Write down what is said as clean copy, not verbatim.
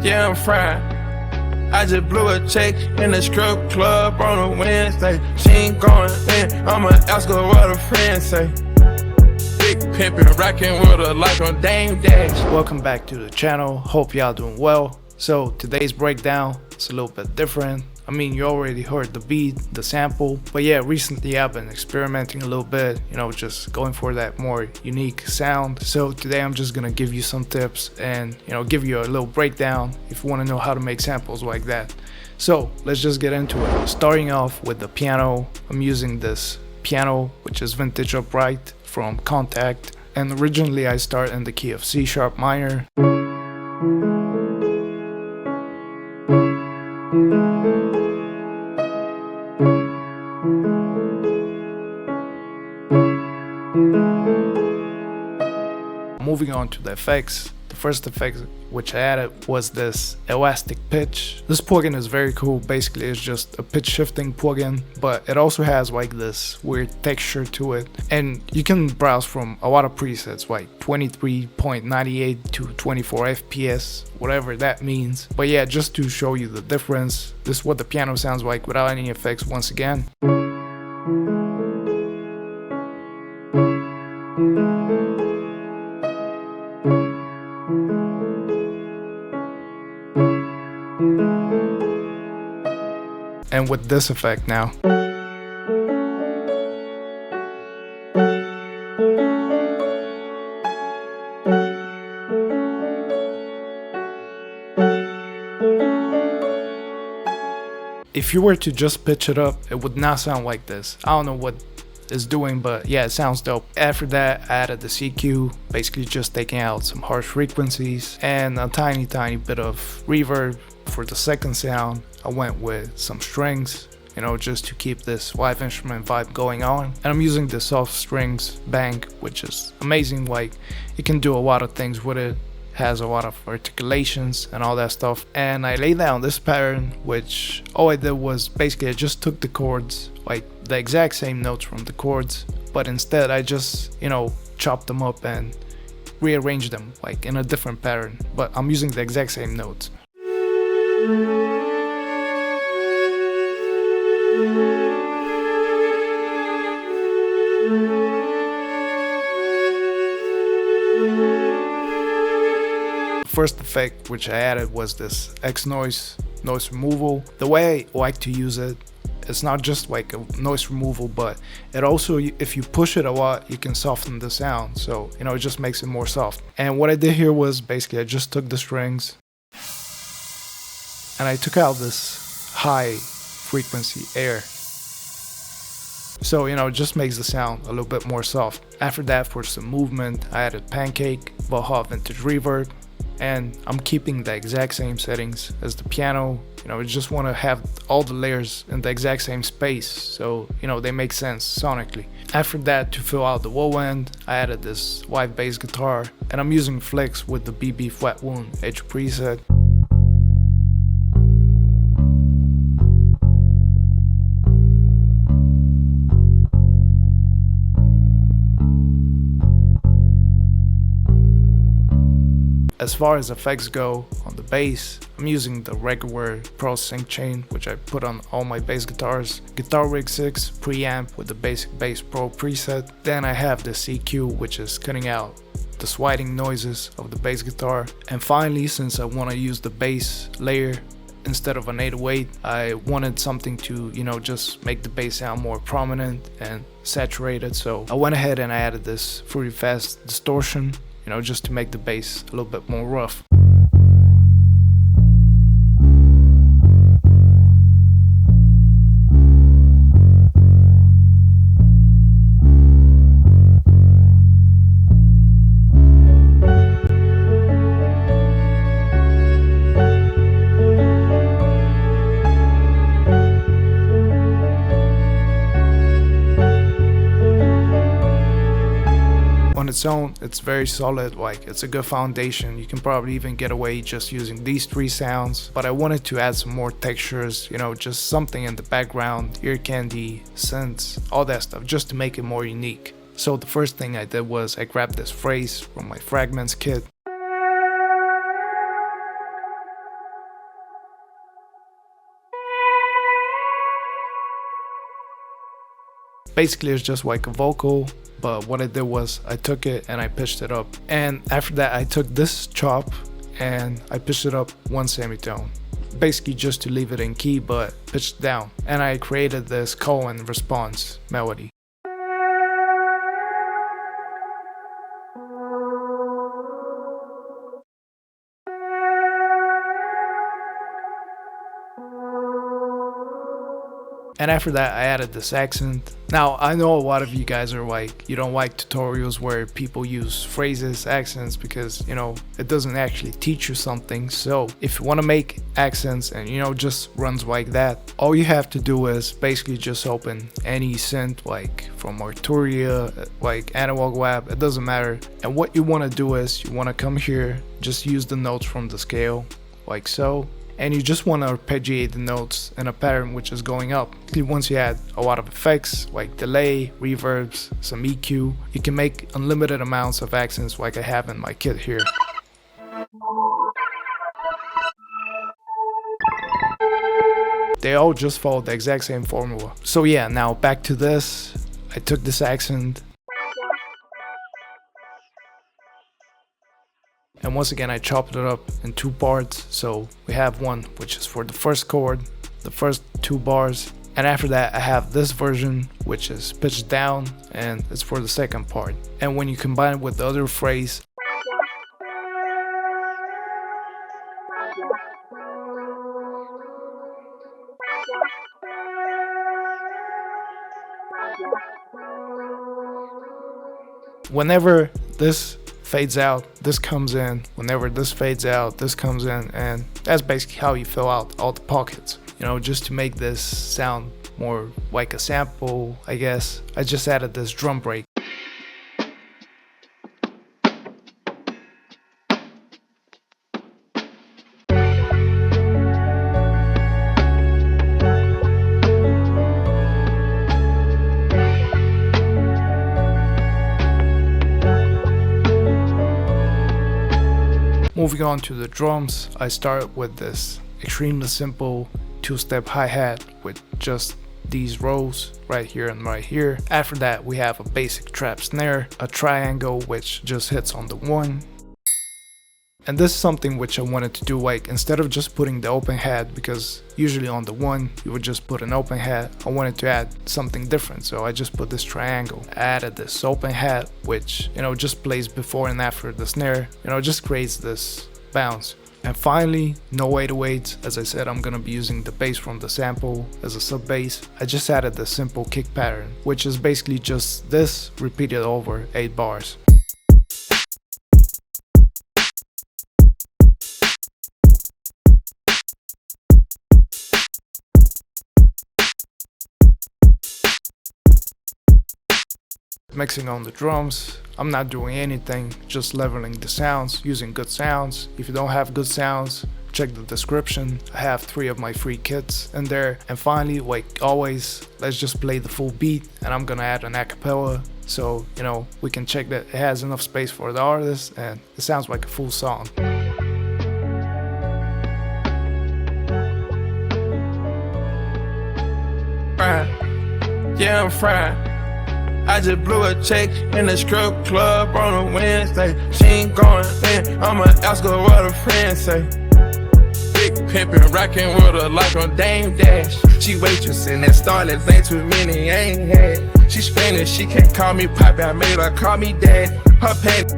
yeah, I'm fried. I just blew a check in the strip club on a Wednesday. She ain't going in, I'ma ask her what her friends say. Big pimpin', rockin' with her like on Dame Dash. Welcome back to the channel, hope y'all doing well. So today's breakdown is a little bit different. I mean, you already heard the beat, the sample, but yeah, recently I've been experimenting a little bit, you know, just going for that more unique sound. So today I'm just gonna give you some tips and, you know, give you a little breakdown if you want to know how to make samples like that. So let's just get into it. Starting off with the piano, I'm using this piano, which is vintage upright from Kontakt, and originally I start in the key of C sharp minor. Moving on to the effects, the first effect which I added was this elastic pitch. This plugin is very cool. Basically it's just a pitch shifting plugin, but it also has like this weird texture to it, and you can browse from a lot of presets like 23.98 to 24 fps, whatever that means. But yeah, just to show you the difference, this is what the piano sounds like without any effects once again. And with this effect now. If you were to just pitch it up, it would not sound like this. I don't know what it's doing, but yeah, it sounds dope. After that, I added the ciki, basically just taking out some harsh frequencies and a tiny bit of reverb. For the second sound, I went with some strings, you know, just to keep this live instrument vibe going on. And I'm using the soft strings bank, which is amazing. Like, you can do a lot of things with it. Has a lot of articulations and all that stuff. And I laid down this pattern, which all I did was basically I just took the chords, like the exact same notes from the chords, but instead I just, you know, chopped them up and rearranged them like in a different pattern, but I'm using the exact same notes. First effect which I added was this X noise removal. The way I like to use it, it's not just like a noise removal, but it also, if you push it a lot, you can soften the sound. So, you know, it just makes it more soft. And what I did here was basically I just took the strings and I took out this high frequency air. So, you know, it just makes the sound a little bit more soft. After that, for some movement, I added Pancake, Baja Vintage Reverb, and I'm keeping the exact same settings as the piano. You know, I just want to have all the layers in the exact same space, so, you know, they make sense sonically. After that, to fill out the low end, I added this live bass guitar, and I'm using Flex with the BB Flat Wound Edge preset. As far as effects go, on the bass, I'm using the regular Pro Sync chain, which I put on all my bass guitars. Guitar Rig 6 preamp with the basic Bass Pro preset. Then I have the CQ, which is cutting out the swiding noises of the bass guitar. And finally, since I want to use the bass layer instead of an 808, I wanted something to, you know, just make the bass sound more prominent and saturated. So I went ahead and I added this Fruity Fast distortion, you know, just to make the bass a little bit more rough. Its own, it's very solid, like it's a good foundation. You can probably even get away just using these three sounds, but I wanted to add some more textures, you know, just something in the background, ear candy, synths, all that stuff, just to make it more unique. So the first thing I did was I grabbed this phrase from my Fragments kit. Basically it's just like a vocal, but what I did was I took it and I pitched it up. And after that I took this chop and I pitched it up 1 semitone. Basically just to leave it in key but pitched down. And I created this call and response melody. And after that I added this accent. Now I know a lot of you guys are like, you don't like tutorials where people use phrases, accents, because you know it doesn't actually teach you something. So if you want to make accents and you know just runs like that, all you have to do is basically just open any synth like from Arturia, like Analog Lab, it doesn't matter. And what you want to do is you want to come here, just use the notes from the scale like so. And you just want to arpeggiate the notes in a pattern which is going up. Once you add a lot of effects like delay, reverbs, some EQ, you can make unlimited amounts of accents like I have in my kit here. They all just follow the exact same formula. So yeah, now back to this. I took this accent. And once again I chopped it up in 2 parts, so we have one which is for the first chord, the first 2 bars, and after that I have this version which is pitched down and it's for the second part. And when you combine it with the other phrase, whenever this fades out, this comes in. Whenever this fades out, this comes in. And that's basically how you fill out all the pockets. You know, just to make this sound more like a sample, I guess, I just added this drum break. Moving on to the drums, I start with this extremely simple 2-step hi-hat with just these rows right here and right here. After that we have a basic trap snare, a triangle which just hits on the 1. And this is something which I wanted to do, like instead of just putting the open hat, because usually on the 1 you would just put an open hat, I wanted to add something different, so I just put this triangle. I added this open hat which, you know, just plays before and after the snare, you know, just creates this bounce. And finally, no 808s. As I said, I'm gonna be using the bass from the sample as a sub bass. I just added the simple kick pattern, which is basically just this repeated over 8 bars. Mixing on the drums, I'm not doing anything, just leveling the sounds, using good sounds. If you don't have good sounds, check the description. I have 3 of my free kits in there. And finally, like always, let's just play the full beat, and I'm gonna add an acapella, so you know we can check that it has enough space for the artist and it sounds like a full song. Fried. Yeah, I'm fried. I just blew a check in the strip club on a Wednesday. She ain't going in, I'ma ask her what her friends say. Big pimpin', rockin' with her like on Dame Dash. She waitressing at Starlet, thanks with many I ain't had. She Spanish, she can't call me Poppy, I made her call me Dad. Her pants